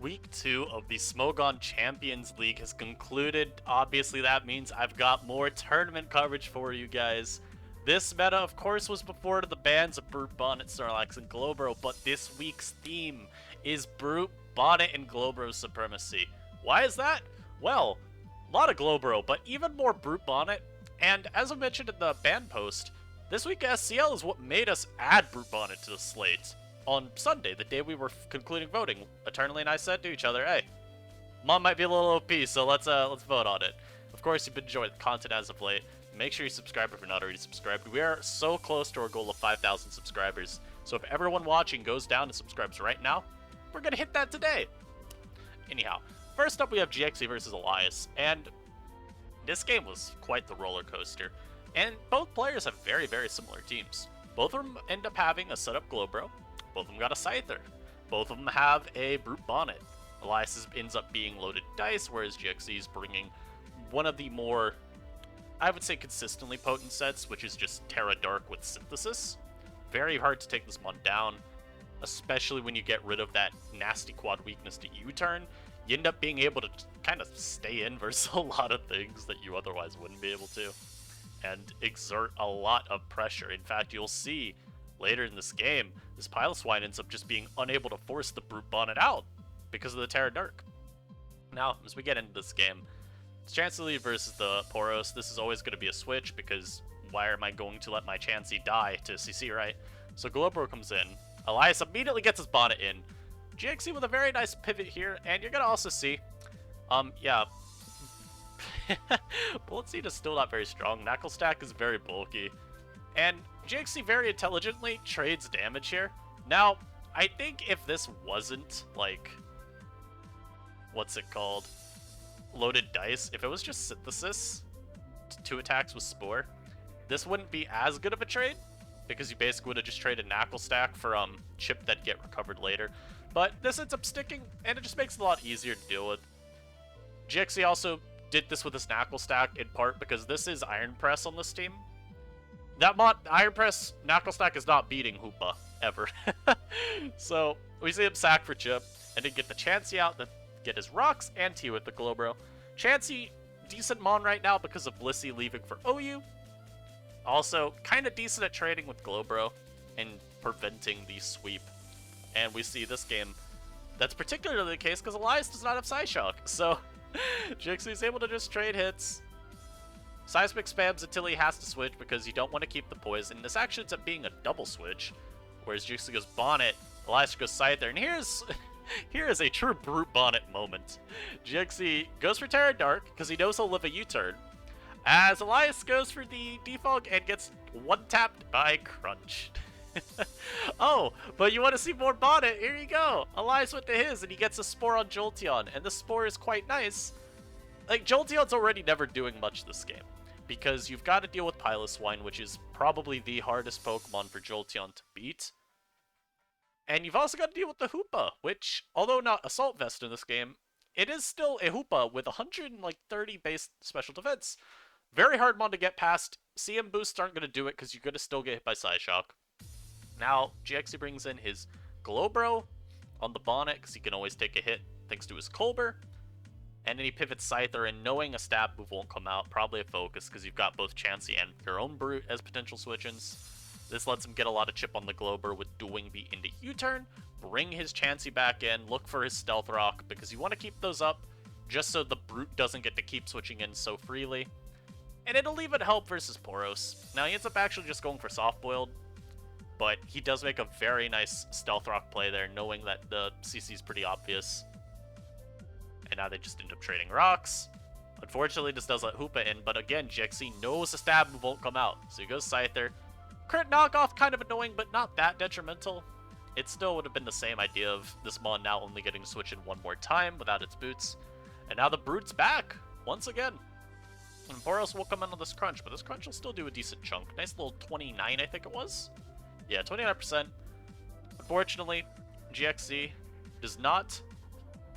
Week 2 of the Smogon Champions League has concluded. Obviously, that means I've got more tournament coverage for you guys. This meta, of course, was before the bans of Brute, Bonnet, Snorlax, and Glowbro, but this week's theme is Brute, Bonnet, and Glowbro supremacy. Why is that? Well, a lot of Glowbro, but even more Brute Bonnet. And as I mentioned in the ban post, this week SCL is what made us add Brute Bonnet to the slate. On Sunday, the day we were concluding voting, Eternally and I said to each other, hey, Mom might be a little OP, so let's vote on it. Of course, you've been enjoying the content as of late. Make sure you subscribe if you're not already subscribed. We are so close to our goal of 5,000 subscribers, so if everyone watching goes down and subscribes right now, we're gonna hit that today. Anyhow, first up we have GXE versus Elias, and this game was quite the roller coaster. And both players have very, very similar teams. Both of them end up having a setup Glowbro. Both of them got a Scyther. Both of them have a Brute Bonnet. Elias ends up being loaded dice, whereas GXE is bringing one of the more, I would say, consistently potent sets, which is just Terra Dark with Synthesis. Very hard to take this mon down, especially when you get rid of that nasty quad weakness to U-turn. You end up being able to kind of stay in versus a lot of things that you otherwise wouldn't be able to, and exert a lot of pressure. In fact, you'll see later in this game, this Piloswine ends up just being unable to force the Brute Bonnet out because of the Terra Dark. Now, as we get into this game, it's Chansey versus the Poros. This is always going to be a switch because why am I going to let my Chansey die to CC, right? So Glowbro comes in. Elias immediately gets his Bonnet in. GXE with a very nice pivot here, and you're going to also see, yeah, Bullet Seed is still not very strong. Knuckle Stack is very bulky. And GXE very intelligently trades damage here. Now, I think if this wasn't, like, what's it called? Loaded dice, if it was just Synthesis, 2 attacks with Spore, this wouldn't be as good of a trade, because you basically would have just traded Knuckle Stack for chip that get recovered later. But this ends up sticking, and it just makes it a lot easier to deal with. GXE also did this with his Knuckle Stack in part because this is Iron Press on this team. That mod, Iron Press, Knuckle Stack is not beating Hoopa, ever. So, we see him sack for chip, and then get the Chansey out, then get his rocks, and T with the Glowbro. Chansey, decent mon right now because of Blissey leaving for OU. Also, kind of decent at trading with Glowbro, and preventing the sweep. And we see this game, that's particularly the case because Elias does not have Psyshock, so GXE is able to just trade hits. Seismic spams until he has to switch because you don't want to keep the poison. This actually ends up being a double switch, whereas GXE goes Bonnet, Elias goes Scyther, and here is a true Brute Bonnet moment. GXE goes for Terra Dark because he knows he'll live a U-turn, as Elias goes for the defog and gets one-tapped by Crunch. Oh, but you want to see more Bonnet? Here you go. Elias went to his, and he gets a Spore on Jolteon, and the Spore is quite nice. Like, Jolteon's already never doing much this game, because you've got to deal with Piloswine, which is probably the hardest Pokemon for Jolteon to beat. And you've also got to deal with the Hoopa, which, although not Assault Vest in this game, it is still a Hoopa with 130 base special defense. Very hard mon to get past. CM boosts aren't going to do it because you're going to still get hit by Psyshock. Now, GXE brings in his Glowbro on the Bonnet because he can always take a hit thanks to his Colbur. And then he pivots Scyther, and knowing a stab move won't come out, probably a focus because you've got both Chansey and your own Brute as potential switch-ins. This lets him get a lot of chip on the Glowbur with doing the into U-turn, bring his Chansey back in, look for his Stealth Rock because you want to keep those up just so the Brute doesn't get to keep switching in so freely. And it'll even help versus Poros. Now he ends up actually just going for Soft Boiled, but he does make a very nice Stealth Rock play there, knowing that the CC is pretty obvious. And now they just end up trading rocks. Unfortunately, this does let Hoopa in, but again, GXE knows the stab move won't come out. So he goes Scyther. Crit knockoff, kind of annoying, but not that detrimental. It still would have been the same idea of this mon now only getting to switch in one more time without its boots. And now the Brute's back, once again. And Boros will come in on this Crunch, but this Crunch will still do a decent chunk. Nice little 29, I think it was. Yeah, 29%. Unfortunately, GXE does not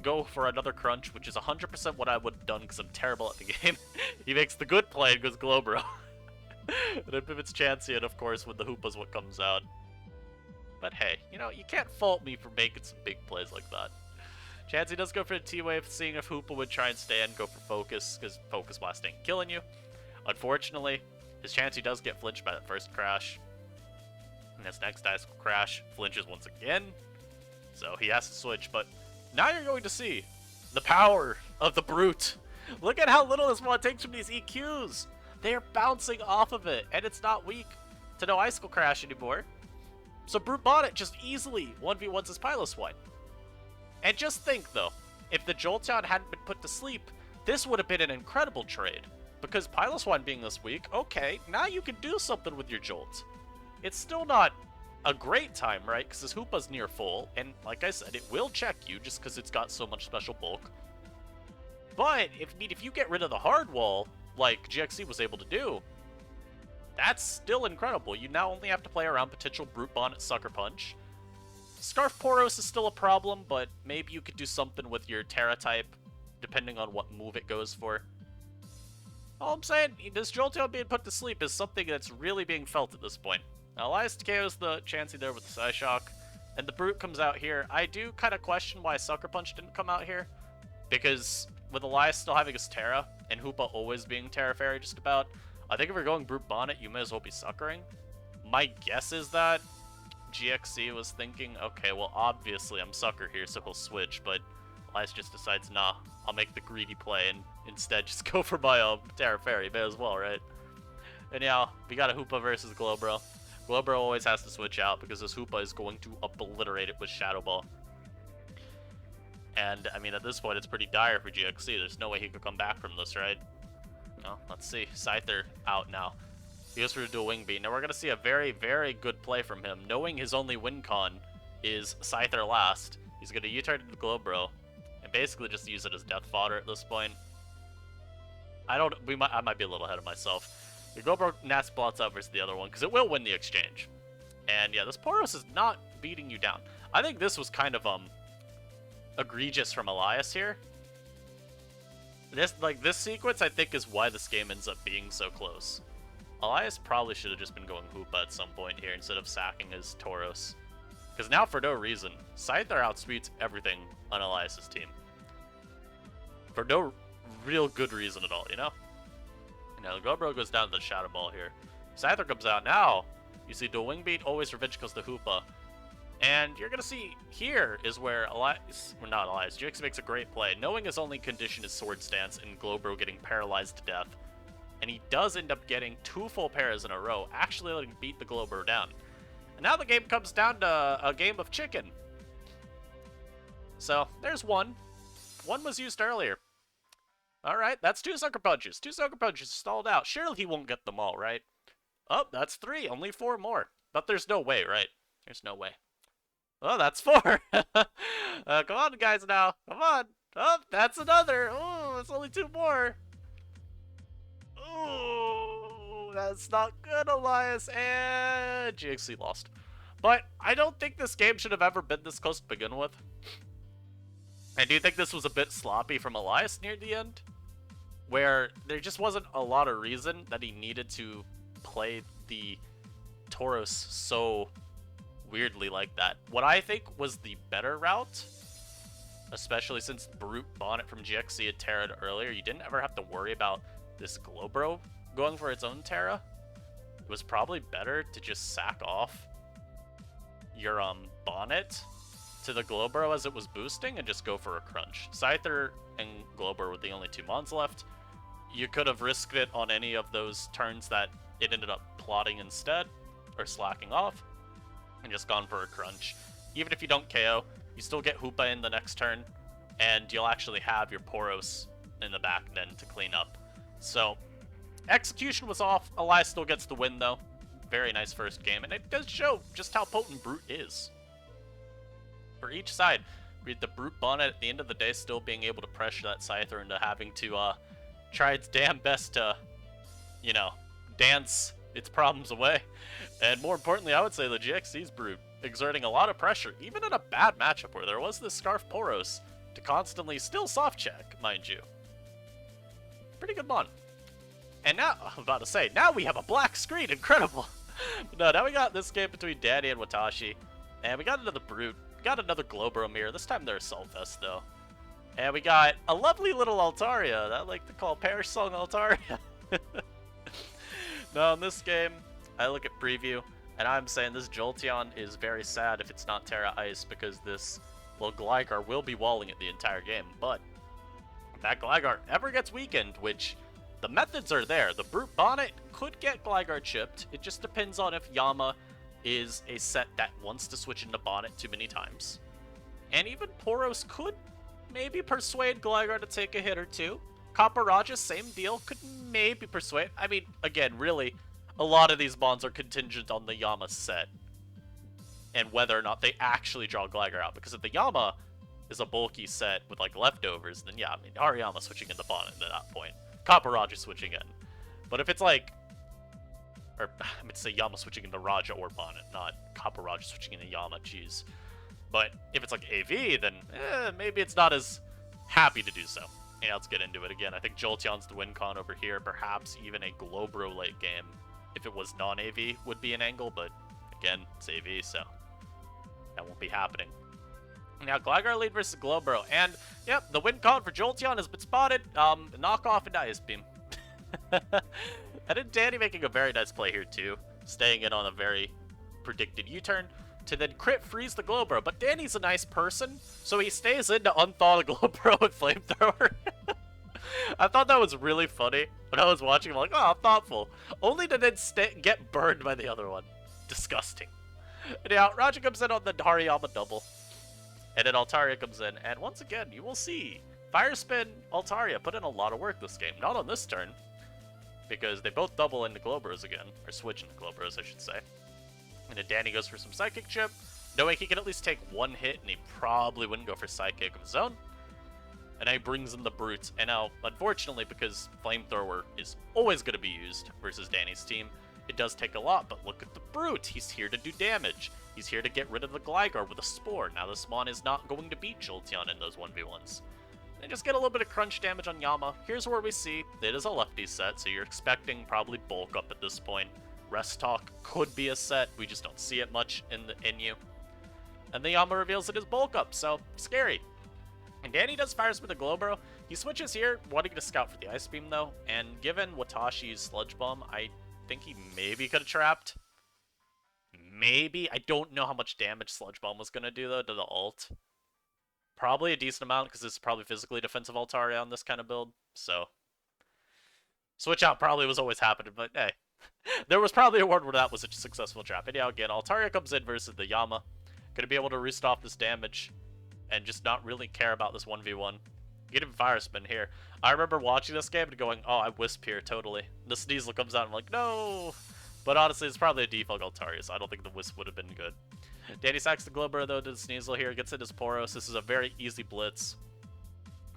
go for another Crunch, which is 100% what I would have done because I'm terrible at the game. He makes the good play and goes Glowbro. And then pivots Chansey, and of course, with the Hoopa's what comes out. But hey, you know, you can't fault me for making some big plays like that. Chansey does go for the T-Wave, seeing if Hoopa would try and stay and go for Focus, because Focus Blast ain't killing you. Unfortunately, his Chansey does get flinched by that first crash. And his next Ice Crash flinches once again. So he has to switch, but now you're going to see the power of the Brute. Look at how little this one takes from these EQs. They are bouncing off of it, and it's not weak to no Icicle Crash anymore. So Brute Bonnet just easily 1v1s his Piloswine. And just think though, if the Jolteon hadn't been put to sleep, this would have been an incredible trade. Because Piloswine being this weak, okay, now you can do something with your Jolt. It's still not a great time, right? Because his Hoopa's near full, and like I said, it will check you just because it's got so much special bulk. But, if you get rid of the hard wall, like GXC was able to do, that's still incredible. You now only have to play around potential Brute Bonnet Sucker Punch. Scarf Poros is still a problem, but maybe you could do something with your Terra type, depending on what move it goes for. All I'm saying, this Jolteon being put to sleep is something that's really being felt at this point. Now, Elias KOs the Chansey there with the Psyshock, and the Brute comes out here. I do kind of question why Sucker Punch didn't come out here, because with Elias still having his Terra, and Hoopa always being Terra Fairy just about, I think if you're going Brute Bonnet, you may as well be Suckering. My guess is that GXC was thinking, okay, well, obviously I'm Sucker here, so he'll switch, but Elias just decides, nah, I'll make the greedy play and instead just go for my Terra Fairy. May as well, right? And yeah, we got a Hoopa versus Glowbro. Glowbro always has to switch out because this Hoopa is going to obliterate it with Shadow Ball. And, I mean, at this point, it's pretty dire for GXC. There's no way he could come back from this, right? No, let's see. Scyther out now. He goes for a dual Wing Beat. Now we're going to see a very, very good play from him. Knowing his only win con is Scyther last, he's going to U-turn to the Glowbro and basically just use it as death fodder at this point. I might be a little ahead of myself. The Glowbro Nats blots out versus the other one because it will win the exchange. And yeah, this Poros is not beating you down. I think this was kind of egregious from Elias here. This sequence I think is why this game ends up being so close. Elias probably should have just been going Hoopa at some point here instead of sacking his Tauros. Because now for no reason, Scyther outspeeds everything on Elias's team. For no real good reason at all, you know? Now the Glowbro goes down to the Shadow Ball here. Scyther comes out now. You see dual Wing Beat, always revenge goes to Hoopa. And you're gonna see here is where Elias, well not Elias, GX makes a great play. Knowing his only condition is Sword Stance and Glowbro getting paralyzed to death. And he does end up getting 2 full pairs in a row, actually letting beat the Glowbro down. And now the game comes down to a game of chicken. So, there's one. One was used earlier. Alright, that's 2 Sucker Punches. 2 Sucker Punches stalled out. Surely he won't get them all, right? Oh, that's 3. Only 4 more. But there's no way, right? There's no way. Oh, that's 4. Come on, guys, now. Come on. Oh, that's another. Oh, that's only 2 more. Oh, that's not good, Elias. And GXC lost. But I don't think this game should have ever been this close to begin with. I do think this was a bit sloppy from Elias near the end, where there just wasn't a lot of reason that he needed to play the Tauros so weirdly like that. What I think was the better route, especially since Brute Bonnet from GXC had Terra'd earlier, you didn't ever have to worry about this Glowbro going for its own Terra. It was probably better to just sack off your Bonnet to the Glowbro as it was boosting and just go for a crunch. Scyther and Glowbro were the only 2 mons left. You could have risked it on any of those turns that it ended up plotting instead, or slacking off, and just gone for a crunch. Even if you don't KO, you still get Hoopa in the next turn, and you'll actually have your Poros in the back then to clean up. So, execution was off. Elias still gets the win though. Very nice first game, and it does show just how potent Brute is. For each side, with the Brute Bonnet at the end of the day still being able to pressure that Scyther into having to try its damn best to, you know, dance its problems away. And more importantly, I would say the GXC's Brute exerting a lot of pressure, even in a bad matchup where there was this Scarf Poros to constantly still soft check, mind you. Pretty good mon. And now, I'm about to say, now we have a black screen, incredible. No, now we got this game between Danny and Watashi, and we got another Brute. Got another Glowbro mirror. This time they're Assault Vest, though. And we got a lovely little Altaria that I like to call Perish Song Altaria. Now, in this game, I look at preview, and I'm saying this Jolteon is very sad if it's not Terra Ice, because this little Gligar will be walling it the entire game. But if that Gligar ever gets weakened, which the methods are there, the Brute Bonnet could get Gligar chipped. It just depends on if Yama is a set that wants to switch into Bonnet too many times. And even Poros could maybe persuade Gligar to take a hit or two. Copperajah, same deal, could maybe persuade. I mean, again, really, a lot of these bonds are contingent on the Yama set and whether or not they actually draw Gligar out. Because if the Yama is a bulky set with like leftovers, then yeah, I mean, Hariyama switching into Bonnet at that point. Copperajah switching in. But if it's like, or I mean, say Yama switching into Raja or Bonnet, not Copperajah switching into Yama, jeez. But if it's like AV, then maybe it's not as happy to do so. Yeah, let's get into it again. I think Jolteon's the win con over here. Perhaps even a Glowbro late game, if it was non-AV, would be an angle. But again, it's AV, so that won't be happening. Now, Gligar lead versus Glowbro. And, yep, the win con for Jolteon has been spotted. Knockoff into Ice Beam. And then Danny making a very nice play here, too. Staying in on a very predicted U-turn to then crit freeze the Glowbro. But Danny's a nice person, so he stays in to unthaw the Glowbro with Flamethrower. I thought that was really funny. When I was watching, I'm like, oh, thoughtful. Only to then get burned by the other one. Disgusting. And yeah, Raja comes in on the Hariyama double. And then Altaria comes in, and once again, you will see Fire Spin Altaria put in a lot of work this game. Not on this turn, because they both double into Glowbros again, or switch into Glowbros, I should say. And then Danny goes for some Psychic Chip, knowing he can at least take one hit, and he probably wouldn't go for Psychic of his own. And now he brings in the Brute, and now, unfortunately, because Flamethrower is always going to be used versus Danny's team, it does take a lot, but look at the Brute. He's here to do damage. He's here to get rid of the Gligar with a Spore. Now this Mon is not going to beat Jolteon in those 1v1s. And just get a little bit of crunch damage on Yama. Here's where we see it is a lefty set, so you're expecting probably bulk up at this point. Rest Talk could be a set. We just don't see it much in you. And the Yama reveals it is bulk up, so scary. And Danny does Fire Spin to Glowbro. He switches here, wanting to scout for the Ice Beam though. And given Watashi's Sludge Bomb, I think he maybe could have trapped. Maybe. I don't know how much damage Sludge Bomb was going to do, though, to the ult. Probably a decent amount, because it's probably physically defensive Altaria on this kind of build. So, switch out probably was always happening, but hey. There was probably a world where that was a successful trap. Anyhow, again, Altaria comes in versus the Yama. Going to be able to roost off this damage and just not really care about this 1v1. Get him Fire Spin here. I remember watching this game and going, oh, I Wisp here, totally. The Sneasel comes out and I'm like, no! But honestly, it's probably a default Altaria, so I don't think the Wisp would have been good. Danny sacks the Glowbro, though, to the Sneasel here. Gets into his Poros. This is a very easy blitz.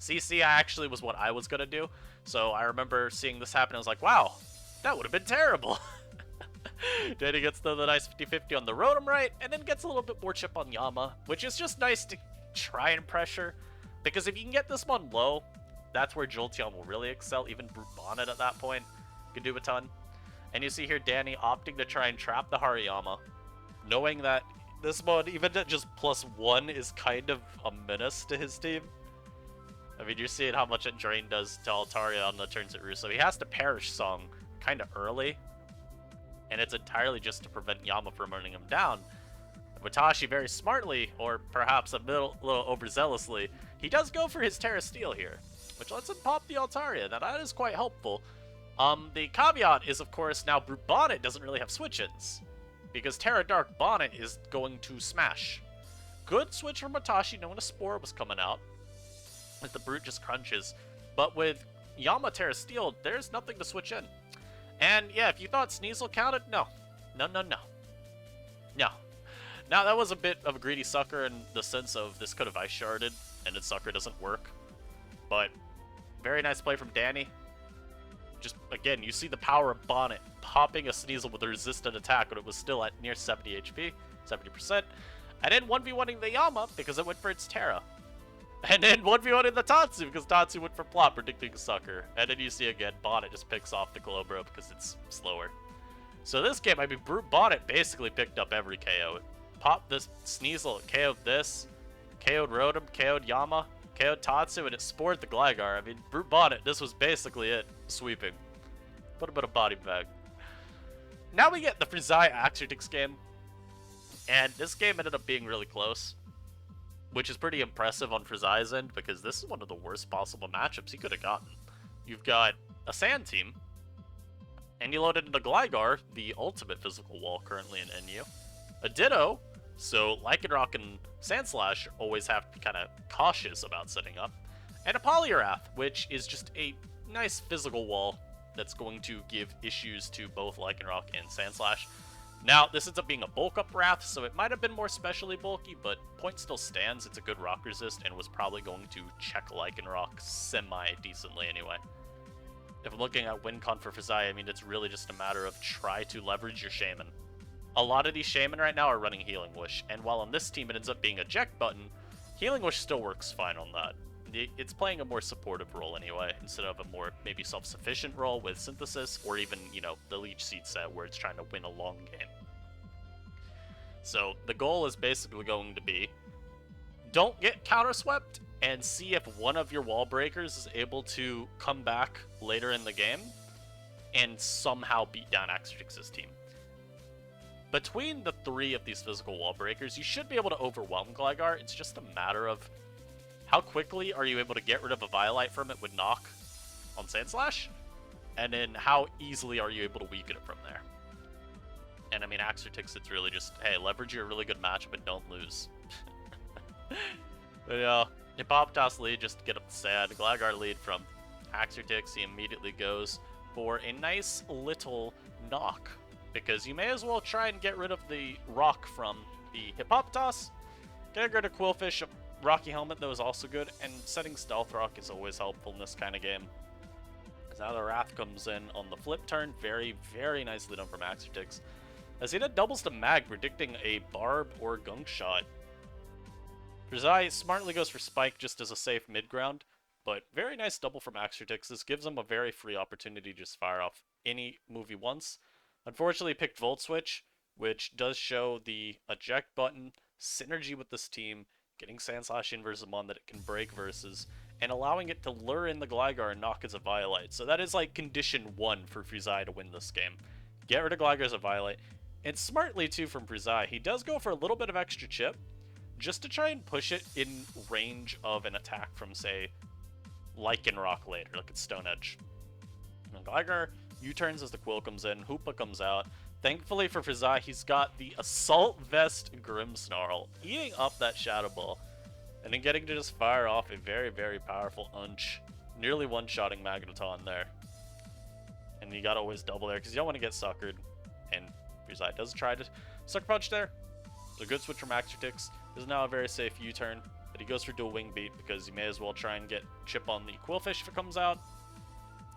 CC actually was what I was going to do. So I remember seeing this happen. I was like, wow, that would have been terrible. Danny gets the nice 50-50 on the Rotom right, and then gets a little bit more chip on Yama, which is just nice to try and pressure. Because if you can get this one low, that's where Jolteon will really excel. Even Brute Bonnet at that point can do a ton. And you see here Danny opting to try and trap the Hariyama, knowing that this mod, even at just +1, is kind of a menace to his team. I mean, you're seeing how much it Drain does to Altaria on the turns at Roost, so he has to Perish Song kind of early. And it's entirely just to prevent Yama from running him down. Watashi very smartly, or perhaps a little overzealously, he does go for his Terra Steel here, which lets him pop the Altaria. Now that is quite helpful. The caveat is, of course, now Brute Bonnet doesn't really have switch-ins, because Terra Dark Bonnet is going to smash. Good switch from Watashi, knowing a Spore was coming out, as the Brute just crunches. But with Yama Terra Steel, there's nothing to switch in. And yeah, if you thought Sneasel counted, no. No, no, no. No. Now, that was a bit of a greedy sucker in the sense of this could have Ice Sharded, and its sucker doesn't work. But, very nice play from Danny. Just, again, you see the power of Bonnet popping a Sneasel with a resistant attack when it was still at near 70 HP, 70%. And then 1v1ing the Yama because it went for its Terra. And then 1v1ing the Tatsu because Tatsu went for Plot, predicting a sucker. And then you see again, Bonnet just picks off the Glowbro because it's slower. So this game, I mean, Brute Bonnet basically picked up every KO. Popped this Sneasel, KO'd this, KO'd Rotom, KO'd Yama. KO Tatsu and it spored the Gligar. I mean, Brute Bonnet, this was basically it. Sweeping. Put a bit of body bag. Now we get the Frai Axertix game. And this game ended up being really close. Which is pretty impressive on Frai's end, because this is one of the worst possible matchups he could have gotten. You've got a Sand team, and you loaded into Gligar, the ultimate physical wall currently in NU. A Ditto, so Lycanroc and Sandslash always have to be kind of cautious about setting up. And a Poliwrath, which is just a nice physical wall that's going to give issues to both Lycanroc and Sandslash. Now, this ends up being a bulk-up Wrath, so it might have been more specially bulky, but point still stands. It's a good rock resist and was probably going to check Lycanroc semi-decently anyway. If I'm looking at win con for Frai, I mean, it's really just a matter of try to leverage your Shaman. A lot of these Shaman right now are running Healing Wish, and while on this team it ends up being a Eject button, Healing Wish still works fine on that. It's playing a more supportive role anyway, instead of a more maybe self-sufficient role with Synthesis, or even, you know, the Leech Seed set where it's trying to win a long game. So the goal is basically going to be, don't get counterswept, and see if one of your wall breakers is able to come back later in the game and somehow beat down Axertix's team. Between the three of these physical wall breakers, you should be able to overwhelm Gligar. It's just a matter of how quickly are you able to get rid of a Violite from it with Knock on Sandslash, and then how easily are you able to weaken it from there. And I mean, Axertix, it's really just, hey, leverage your really good matchup and don't lose. But yeah, Hippopotas lead just to get up the sad. Gligar lead from Axertix. He immediately goes for a nice little Knock, because you may as well try and get rid of the rock from the Hippopotas. Get rid of Quillfish, Rocky Helmet that was also good, and setting Stealth Rock is always helpful in this kind of game. Because now the Wrath comes in on the flip turn, very, very nicely done from Axertix. As he did doubles to Mag, predicting a Barb or Gunk Shot. Frai smartly goes for Spike just as a safe mid-ground, but very nice double from Axertix. This gives him a very free opportunity to just fire off any move he wants. Unfortunately, he picked Volt Switch, which does show the eject button, synergy with this team, getting Sandslash in versus Mon that it can break versus, and allowing it to lure in the Gligar and knock as a Violite. So that is like condition 1 for Frai to win this game. Get rid of Gligar as a Violite. And smartly too from Frai, he does go for a little bit of extra chip, just to try and push it in range of an attack from, say, Lycanroc later, like it's Stone Edge. And Gligar U-turns as the Quill comes in, Hoopa comes out. Thankfully for Frai, he's got the Assault Vest Grimmsnarl, eating up that Shadow Ball, and then getting to just fire off a very, very powerful Unch, nearly one-shotting Magneton there. And you gotta always double there, because you don't want to get suckered, and Frai does try to Sucker Punch there. It's a good switch from Axertix. This is now a very safe U-turn, but he goes for dual Wing Beat, because you may as well try and get chip on the Quillfish if it comes out.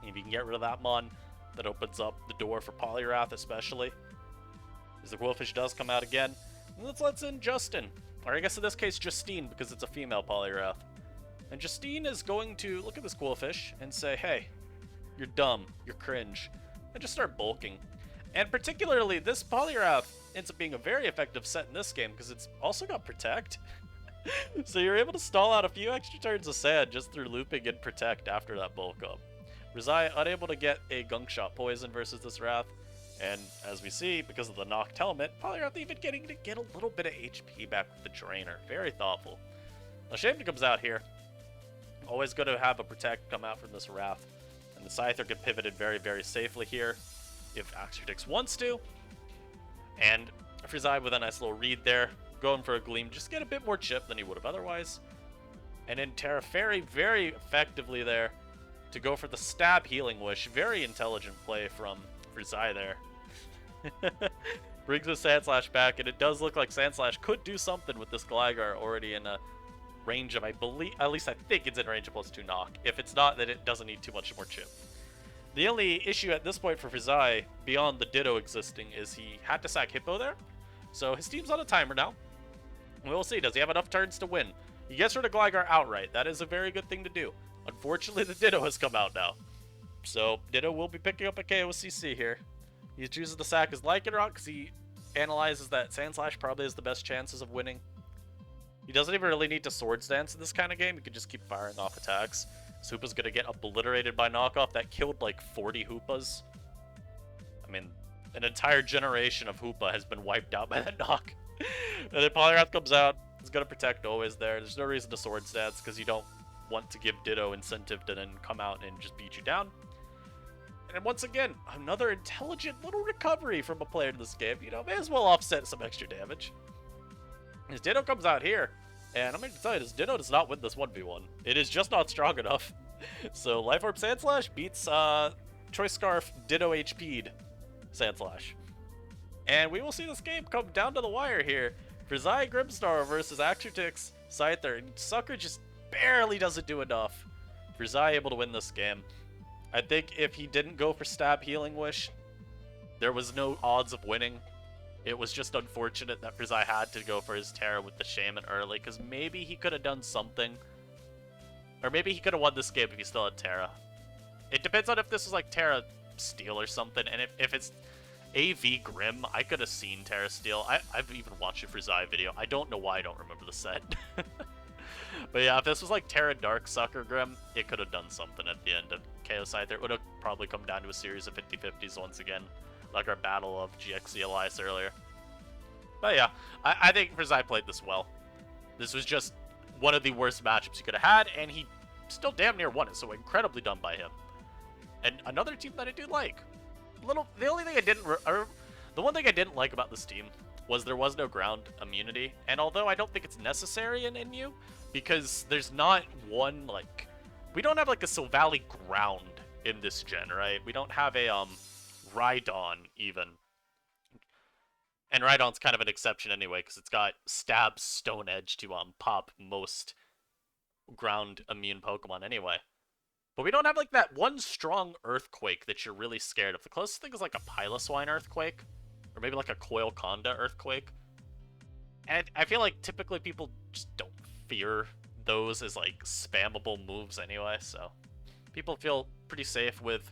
And if you can get rid of that Mon, that opens up the door for Poliwrath especially. As the Quillfish does come out again. And let's let in Justin. Or I guess in this case Justine, because it's a female Poliwrath. And Justine is going to look at this Quillfish and say, hey, you're dumb, you're cringe. And just start bulking. And particularly this Poliwrath ends up being a very effective set in this game, because it's also got Protect. So you're able to stall out a few extra turns of Sand just through looping and Protect after that bulk up. Frai unable to get a Gunk Shot Poison versus this Wrath, and as we see, because of the knocked helmet, Poliwrath even getting to get a little bit of HP back with the Drainer. Very thoughtful. Now Shaman comes out here. Always good to have a Protect come out from this Wrath, and the Scyther get pivoted very, very safely here if Axertix wants to. And Frai with a nice little read there, going for a Gleam, just get a bit more chip than he would have otherwise. And then Terra Fairy very effectively there to go for the Stab Healing Wish. Very intelligent play from Frai there. Brings the Sandslash back, and it does look like Sandslash could do something with this Gligar already in a range of, I believe, at least I think it's in range of +2 knock. If it's not, then it doesn't need too much more chip. The only issue at this point for Frai, beyond the Ditto existing, is he had to sack Hippo there. So his team's on a timer now. We'll see, does he have enough turns to win? He gets rid of Gligar outright. That is a very good thing to do. Unfortunately, the Ditto has come out now. So, Ditto will be picking up a KOCC here. He chooses to sack his Lycanroc because he analyzes that Sandslash probably has the best chances of winning. He doesn't even really need to Swords Dance in this kind of game. He can just keep firing off attacks. This Hoopa's gonna get obliterated by knockoff. That killed like 40 Hoopas. I mean, an entire generation of Hoopa has been wiped out by that knock. And then Polyrath comes out. He's gonna protect always there. There's no reason to Swords Dance because you don't want to give Ditto incentive to then come out and just beat you down. And once again, another intelligent little recovery from a player in this game. You know, may as well offset some extra damage. His Ditto comes out here, and I'm going to tell you, this Ditto does not win this 1v1. It is just not strong enough. So Life Orb Sandslash beats Choice Scarf Ditto HP'd Sandslash. And we will see this game come down to the wire here. Frai Grimstar versus Axertix Scyther. And Sucker just barely doesn't do enough. Frai able to win this game. I think if he didn't go for Stab Healing Wish, there was no odds of winning. It was just unfortunate that Frai had to go for his Terra with the Shaman early, because maybe he could have done something. Or maybe he could have won this game if he still had Terra. It depends on if this was like Terra Steel or something, and if it's AV Grim, I could have seen Terra Steel. I've even watched a Frai video. I don't know why I don't remember the set. But yeah, if this was like Terra Dark Sucker Grim, it could have done something at the end of Chaos Scyther. It would have probably come down to a series of 50-50s once again, like our battle of GXC Elias earlier. But yeah, I think Frai played this well. This was just one of the worst matchups he could have had, and he still damn near won it, so incredibly done by him. And another team that I do like. The only thing the one thing I didn't like about this team was there was no ground immunity, and although I don't think it's necessary in NU, because there's not one, like, we don't have like a Sylvally ground in this gen, right? We don't have a Rhydon even. And Rhydon's kind of an exception anyway, because it's got Stab Stone Edge to pop most ground immune Pokemon anyway. But we don't have like that one strong Earthquake that you're really scared of. The closest thing is like a Piloswine Earthquake, or maybe like a Coil Conda Earthquake. And I feel like typically people just don't fear those as like spammable moves anyway, so people feel pretty safe with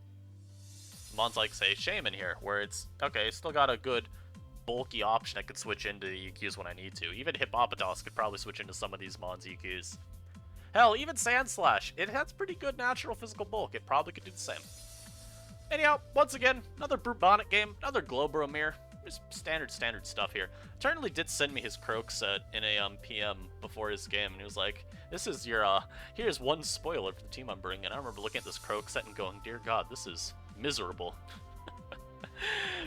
mons like, say, Shaman here, where it's, okay, still got a good bulky option I could switch into the EQs when I need to. Even Hippopotas could probably switch into some of these mons EQs. Hell, even Sandslash, it has pretty good natural physical bulk. It probably could do the same. Anyhow, once again, another Bonnet game, another Glowbro mirror. Just standard stuff here. Eternally did send me his Croak set in a PM before his game, and he was like, this is your, here's one spoiler for the team I'm bringing. I remember looking at this Croak set and going, dear God, this is miserable.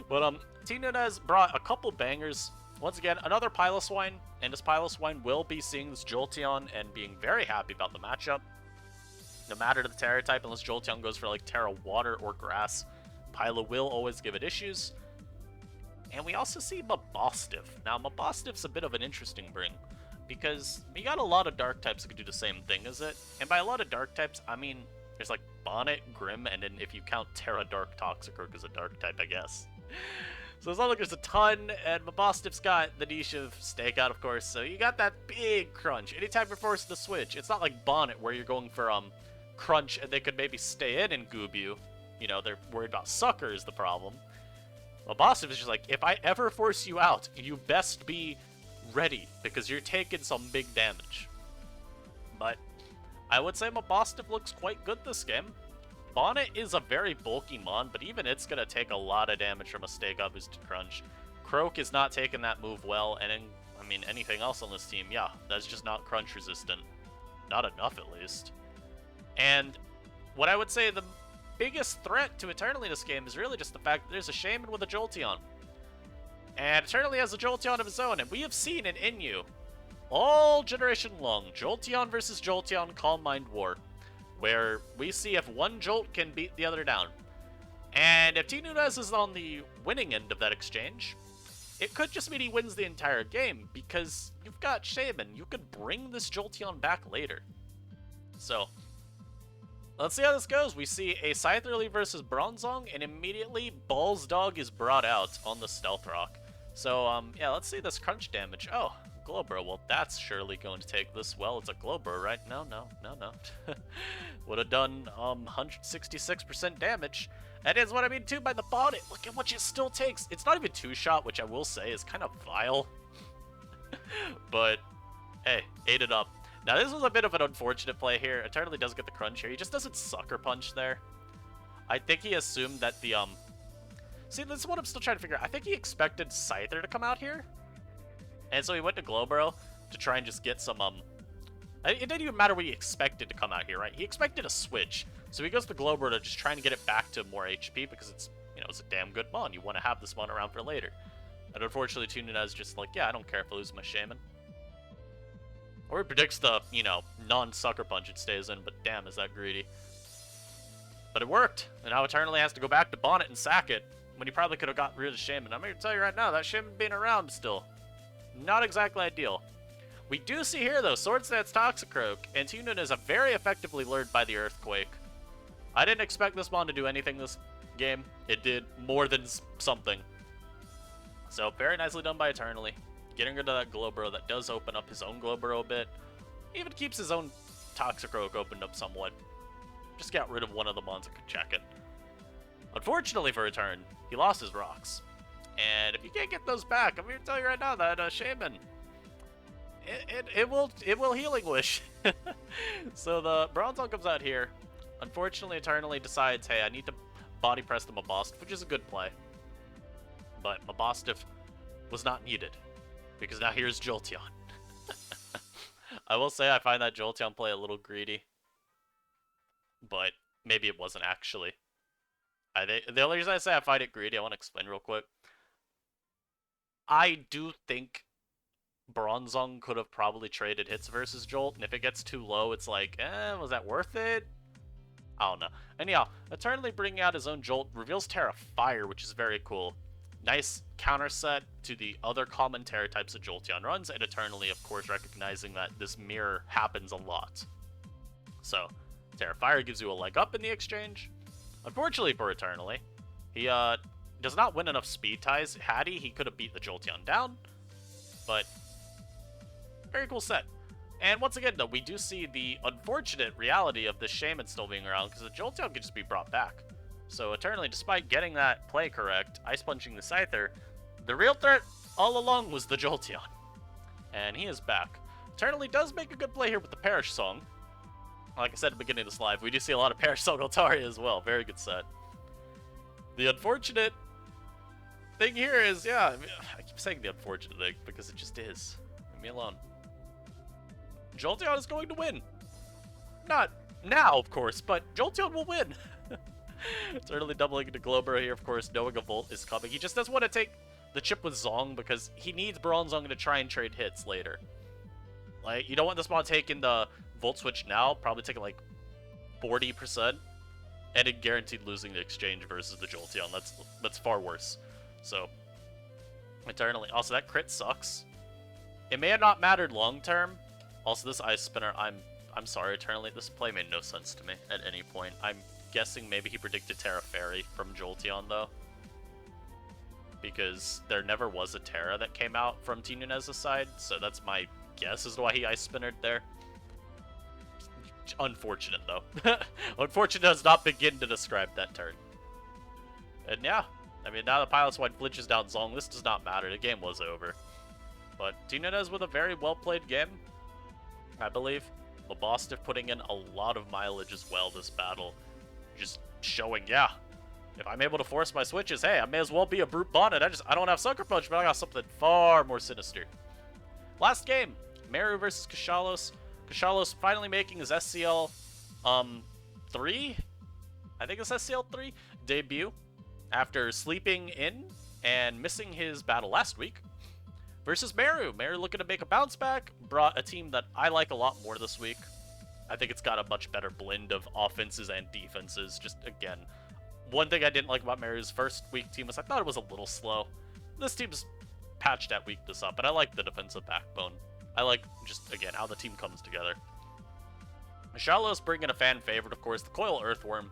But, Tunas brought a couple bangers. Once again, another Piloswine, and this Piloswine will be seeing this Jolteon and being very happy about the matchup. No matter the Terra type, unless Jolteon goes for like Terra Water or Grass, Pilo will always give it issues. And we also see Mabosstiff. Now, Mabosstiff's a bit of an interesting bring, because we got a lot of Dark types that could do the same thing as it. And by a lot of Dark types, I mean, there's like Bonnet, Grim, and then if you count Terra Dark Toxicroak as a Dark type, I guess. So it's not like there's a ton, and Mabosstiff's got the niche of Stakeout, of course, so you got that big crunch. Anytime you're forced to switch, it's not like Bonnet, where you're going for, crunch, and they could maybe stay in and goob you. You know, they're worried about Sucker is the problem. Mabosstiff is just like, if I ever force you out, you best be ready, because you're taking some big damage. But I would say Mabosstiff looks quite good this game. Bonnet is a very bulky mon, but even it's going to take a lot of damage from a Stakeout boosted crunch. Croak is not taking that move well, and then, I mean, anything else on this team, yeah, that's just not crunch resistant. Not enough, at least. And what I would say the biggest threat to Eternally in this game is really just the fact that there's a Shaman with a Jolteon. And Eternally has a Jolteon of his own, and we have seen in NU, all generation long, Jolteon versus Jolteon Calm Mind War, where we see if one Jolt can beat the other down. And if Tunas is on the winning end of that exchange, it could just mean he wins the entire game, because you've got Shaman. You could bring this Jolteon back later. So, let's see how this goes. We see a Scytherly versus Bronzong, and immediately Balls Dog is brought out on the Stealth Rock. So, yeah, let's see this crunch damage. Oh, Glowbro. Well, that's surely going to take this well. It's a Glowbro, right? No. Would have done 166% damage. That is what I mean, too, by the Bonnet. Look at what it still takes. It's not even two-shot, which I will say is kind of vile. But Hey, ate it up. Now, this was a bit of an unfortunate play here. Eternally does get the crunch here. He just doesn't Sucker Punch there. I think he assumed that the, See, this is what I'm still trying to figure out. I think he expected Scyther to come out here. And so he went to Glowbro to try and just get some, It didn't even matter what he expected to come out here, right? He expected a switch. So he goes to Glowbro to just try and get it back to more HP because it's, you know, it's a damn good mon. You want to have this mon around for later. And unfortunately, Tunas just like, yeah, I don't care if I lose my Shaman. Or he predicts the, you know, non-Sucker Punch it stays in, but damn, is that greedy. But it worked. And now Eternally has to go back to Bonnet and sack it when he probably could have got rid of Shaman. I'm here to tell you right now, that Shaman being around still. Not exactly ideal. We do see here, though, Sword Stance Toxicroak, and Tunas is very effectively lured by the Earthquake. I didn't expect this mon to do anything this game. It did more than something. So, very nicely done by Eternally. Getting rid of that Glowbro that does open up his own Glowbro a bit. Even keeps his own Toxicroak opened up somewhat. Just got rid of one of the mons that could check it. Unfortunately for Etern, he lost his rocks. And if you can't get those back, I'm here to tell you right now that Shaman, it will Healing Wish. So the Bronzong comes out here. Unfortunately, Eternally decides, hey, I need to body press the Mabosstiff, which is a good play. But Mabosstiff was not needed, because now here's Jolteon. I will say I find that Jolteon play a little greedy, but maybe it wasn't actually. The only reason I say I find it greedy, I want to explain real quick. I do think Bronzong could have probably traded hits versus Jolt, and if it gets too low, it's like, was that worth it? I don't know. Anyhow, Eternally bringing out his own Jolt reveals Terra Fire, which is very cool. Nice counter set to the other common Terra types that Jolteon runs, and Eternally, of course, recognizing that this mirror happens a lot. So, Terra Fire gives you a leg up in the exchange. Unfortunately for Eternally, he does not win enough speed ties. Had he could have beat the Jolteon down, but very cool set. And once again, though, we do see the unfortunate reality of this Shaman still being around, because the Jolteon could just be brought back. So Eternally, despite getting that play correct, Ice Punching the Scyther, the real threat all along was the Jolteon. And he is back. Eternally does make a good play here with the Perish Song. Like I said at the beginning of this live, we do see a lot of Perish Song Altaria as well. Very good set. The unfortunate thing here is, yeah, I keep saying the unfortunate thing because it just is. Leave me alone. Jolteon is going to win. Not now, of course, but Jolteon will win. Eternally doubling into Glowbro here, of course, knowing a Volt is coming. He just doesn't want to take the chip with Zong because he needs Bronzong to try and trade hits later. Like, you don't want this mod taking the Volt Switch now, probably taking like 40%, and it guaranteed losing the exchange versus the Jolteon. That's far worse. So, Eternally. Also, that crit sucks. It may have not mattered long term. Also, this Ice Spinner, I'm sorry, Eternally, this play made no sense to me at any point. I'm guessing maybe he predicted Terra Fairy from Jolteon, though. Because there never was a Terra that came out from Tunas' side, so that's my guess as to why he Ice Spinnered there. Unfortunate, though. Unfortunate does not begin to describe that turn. And yeah, I mean, now the Pilot's Wide flinches down Zong, this does not matter. The game was over. But Tunas with a very well-played game, I believe. Mabosstiff putting in a lot of mileage as well this battle. Just showing, yeah, if I'm able to force my switches, hey, I may as well be a Brute Bonnet. I don't have Sucker Punch, but I got something far more sinister. Last game, Maru versus Calos. Calos finally making his SCL 3, I think it's SCL 3, debut after sleeping in and missing his battle last week. Versus Maru. Maru looking to make a bounce back. Brought a team that I like a lot more this week. I think it's got a much better blend of offenses and defenses. Just, again, one thing I didn't like about Maru's first week team was I thought it was a little slow. This team's patched that weakness up, but I like the defensive backbone. I like, just, again, how the team comes together. Calos bringing a fan favorite, of course, the Coil Earthworm,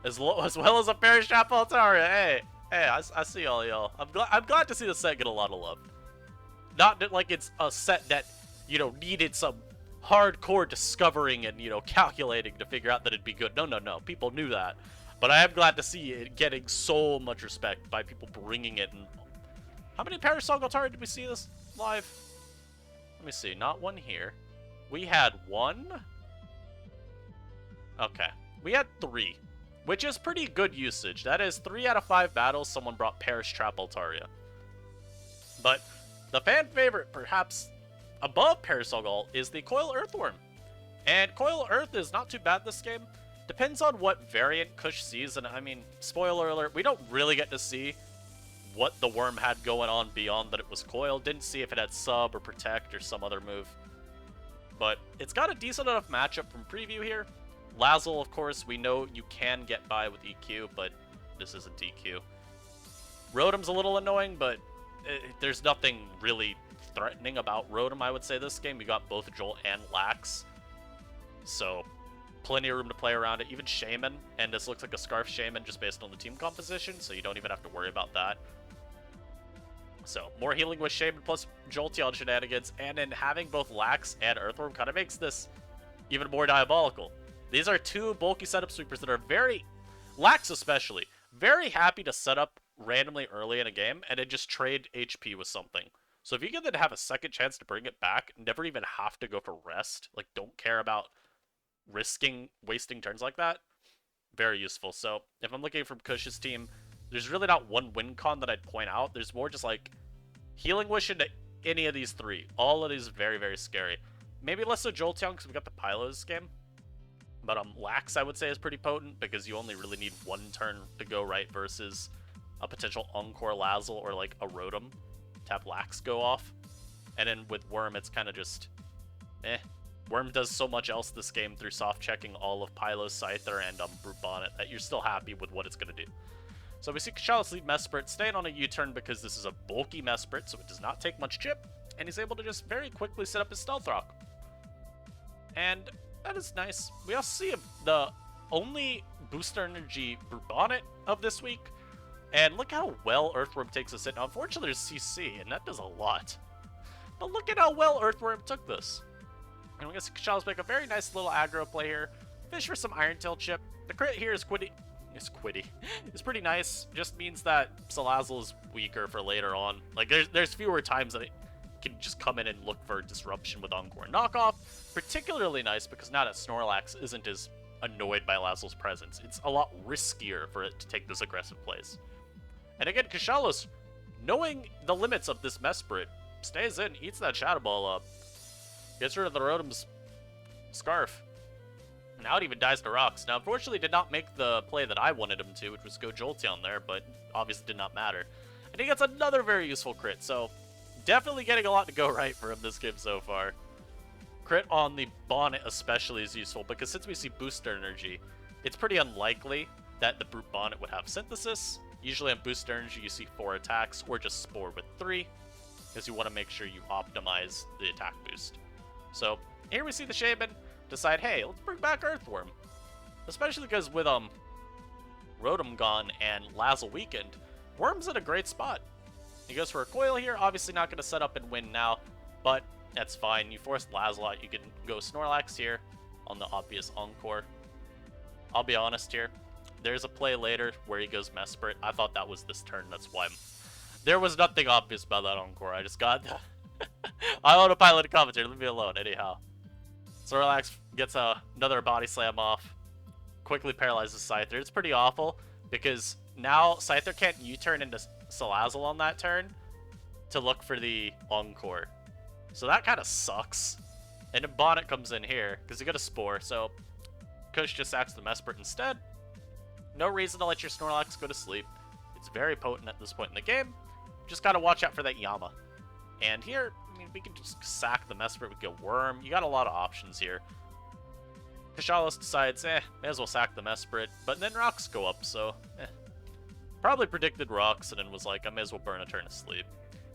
as well as a Perish Apple Altaria. Hey, I see all y'all. I'm glad to see the set get a lot of love. Not that, like, it's a set that, you know, needed some hardcore discovering and, you know, calculating to figure out that it'd be good. No. People knew that. But I am glad to see it getting so much respect by people bringing it. And how many Perish Song Altaria did we see this live? Let me see. Not one here. We had one. Okay. We had 3, which is pretty good usage. That is 3 out of 5 battles someone brought Perish Trap Altaria. But the fan favorite, perhaps above Parasol is the Coil Earthworm. And Coil Earth is not too bad this game. Depends on what variant Kush sees, and I mean, spoiler alert, we don't really get to see what the worm had going on beyond that it was Coil. Didn't see if it had Sub or Protect or some other move. But it's got a decent enough matchup from preview here. Lazzle, of course, we know you can get by with EQ, but this isn't DQ. Rotom's a little annoying, but there's nothing really threatening about Rotom, I would say, this game. You got both Jolt and Lax. So, plenty of room to play around it. Even Shaman, and this looks like a Scarf Shaman just based on the team composition, so you don't even have to worry about that. So, more healing with Shaman plus Jolteon shenanigans, and then having both Lax and Earthworm kind of makes this even more diabolical. These are 2 bulky setup sweepers that are very, Lax especially, very happy to set up randomly early in a game and then just trade HP with something. So if you get them to have a second chance to bring it back, never even have to go for rest, like don't care about wasting turns like that, very useful. So if I'm looking from Kush's team, there's really not one win con that I'd point out. There's more just like Healing Wish into any of these 3. All of these very, very scary. Maybe less so Jolteon because we got the Pylos game. But Lax, I would say, is pretty potent because you only really need 1 turn to go right versus a potential Encore Lazzle or like a Rotom to have Lax go off. And then with Worm, it's kind of just Worm does so much else this game through soft checking all of Pylos, Scyther, and Brute Bonnet that you're still happy with what it's going to do. So we see Calos lead Mesprit staying on a U-turn because this is a bulky Mesprit, so it does not take much chip, and he's able to just very quickly set up his Stealth Rock. And that is nice. We also see the only Booster Energy Brute Bonnet of this week, and look how well Earthworm takes us in. Now, unfortunately, there's CC, and that does a lot. But look at how well Earthworm took this. And we're going to see Calos make a very nice little aggro play here. Fish for some Iron Tail chip. The crit here is It's pretty nice. Just means that Salazzle is weaker for later on. Like, there's fewer times that it can just come in and look for disruption with Encore and Knockoff. Particularly nice because now that Snorlax isn't as annoyed by Lazzle's presence. It's a lot riskier for it to take those aggressive plays. And again, Calos, knowing the limits of this Mesprit, stays in, eats that Shadow Ball up, gets rid of the Rotom's Scarf. Now it even dies to Rocks. Now, unfortunately, did not make the play that I wanted him to, which was go Jolteon there, but obviously did not matter. And he gets another very useful crit, so definitely getting a lot to go right for him this game so far. Crit on the Bonnet especially is useful, because since we see Booster Energy, it's pretty unlikely that the Brute Bonnet would have Synthesis. Usually on Booster Energy, you see 4 attacks, or just Spore with 3, because you want to make sure you optimize the attack boost. So, here we see the Shaman decide, hey, let's bring back Earthworm. Especially because with Rotom gone and Lazzle weakened, Worm's in a great spot. He goes for a Coil here, obviously not going to set up and win now, but that's fine. You forced Lazzle out, you can go Snorlax here on the obvious Encore. I'll be honest here, there's a play later where he goes Mesprit. I thought that was this turn, that's why there was nothing obvious about that Encore. I just got I want to pilot a commentator, leave me alone. Anyhow, Snorlax gets another Body Slam off, quickly paralyzes Scyther. It's pretty awful because now Scyther can't U-turn into Salazzle on that turn to look for the Encore. So that kind of sucks. And then Bonnet comes in here because you got a Spore, so Kush just sacks the Mesprit instead. No reason to let your Snorlax go to sleep. It's very potent at this point in the game. Just gotta watch out for that Yama. And here, I mean, we can just sack the Mesprit, we get Worm. You got a lot of options here. Calos decides, may as well sack the Mesprit. But then Rocks go up, so, Probably predicted Rocks and then was like, I may as well burn a turn of sleep.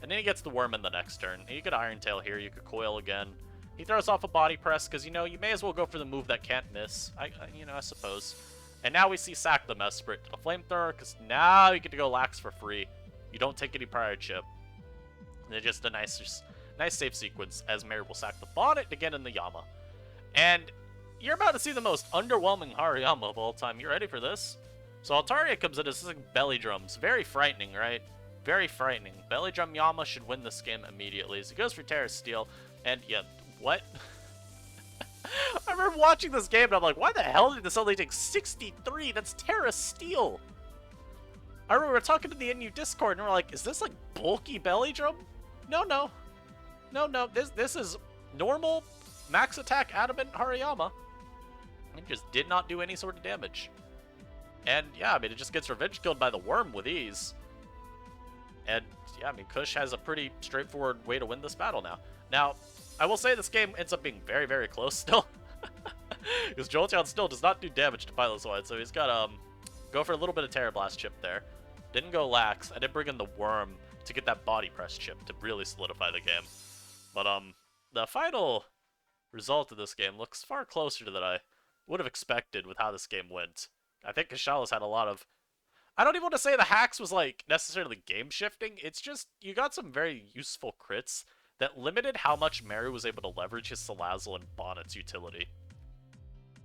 And then he gets the Worm in the next turn. You could Iron Tail here, you could Coil again. He throws off a Body Press, because, you know, you may as well go for the move that can't miss. I suppose. And now we see sack the Mesprit to the Flamethrower, because now you get to go Lax for free. You don't take any prior chip. And it's just a nice safe sequence, as Mary will sack the Bonnet to get in the Yama. And you're about to see the most underwhelming Hariyama of all time. You ready for this? So Altaria comes in as Belly Drums. Very frightening, right? Very frightening. Belly Drum Yama should win this game immediately. As he goes for Terra Steel, And yeah, what? I remember watching this game and I'm like, why the hell did this only take 63? That's Terra Steel. I remember talking to the NU Discord and we're like, is this like bulky belly drum? No, no. No, no. This is normal max attack adamant Hariyama. It just did not do any sort of damage. And yeah, I mean, it just gets revenge killed by the worm with ease. And yeah, I mean, Kush has a pretty straightforward way to win this battle now. Now, I will say this game ends up being very, very close still. Because Jolteon still does not do damage to Pilozoid, so he's got go for a little bit of Terra Blast chip there. Didn't go Lax. I did bring in the Worm to get that Body Press chip to really solidify the game. But the final result of this game looks far closer to than I would have expected with how this game went. I think Calos had a lot of... I don't even want to say the hacks was like necessarily game shifting. It's just you got some very useful crits that limited how much Maru was able to leverage his Salazzle and Bonnet's utility.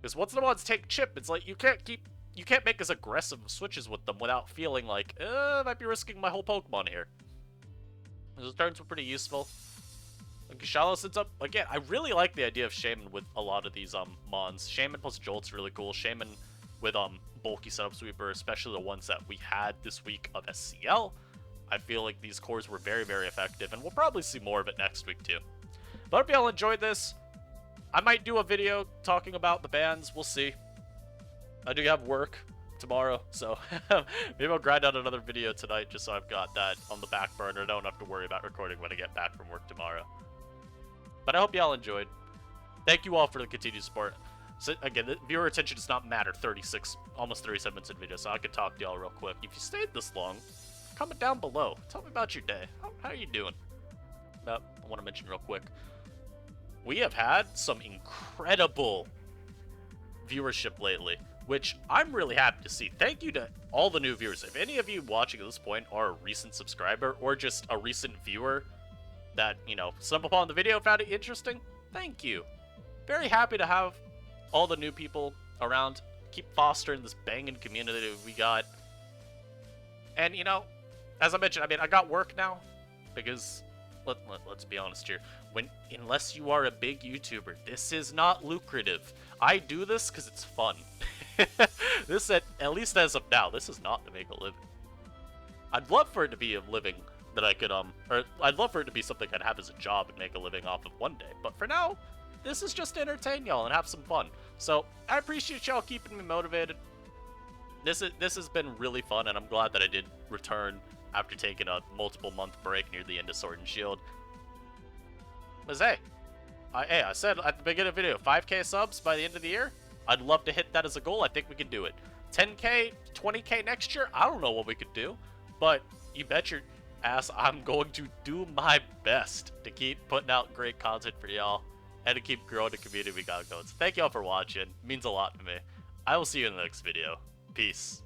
Because once the ones take chip, it's like you can't make as aggressive switches with them without feeling like, I might be risking my whole Pokemon here. Those turns were pretty useful. And Calos ends up, again, I really like the idea of Shaman with a lot of these mons. Shaman plus Jolt's really cool. Shaman with bulky setup sweeper, especially the ones that we had this week of SCL. I feel like these cores were very, very effective, and we'll probably see more of it next week too. But I hope y'all enjoyed this. I might do a video talking about the bans. We'll see. I do have work tomorrow, so maybe I'll grind out another video tonight just so I've got that on the back burner. I don't have to worry about recording when I get back from work tomorrow. But I hope y'all enjoyed. Thank you all for the continued support. So again, the viewer attention does not matter almost 37 minutes in video, so I could talk to y'all real quick. If you stayed this long, comment down below. Tell me about your day. How are you doing? I want to mention real quick, we have had some incredible viewership lately, which I'm really happy to see. Thank you to all the new viewers. If any of you watching at this point are a recent subscriber or just a recent viewer that, you know, stumbled upon the video, found it interesting, thank you. Very happy to have all the new people around. Keep fostering this banging community that we got. And, you know, as I mentioned, I mean, I got work now because, let's be honest here, unless you are a big YouTuber, this is not lucrative. I do this because it's fun. This, at least as of now, this is not to make a living. I'd love for it to be a living that I could, or I'd love for it to be something I'd have as a job and make a living off of one day. But for now, this is just to entertain y'all and have some fun. So, I appreciate y'all keeping me motivated. This has been really fun, and I'm glad that I did return after taking a multiple-month break near the end of Sword and Shield. But hey, I said at the beginning of the video, 5K subs by the end of the year. I'd love to hit that as a goal. I think we can do it. 10K, 20K next year, I don't know what we could do, but you bet your ass I'm going to do my best to keep putting out great content for y'all and to keep growing the community we got going. So thank y'all for watching. It means a lot to me. I will see you in the next video. Peace.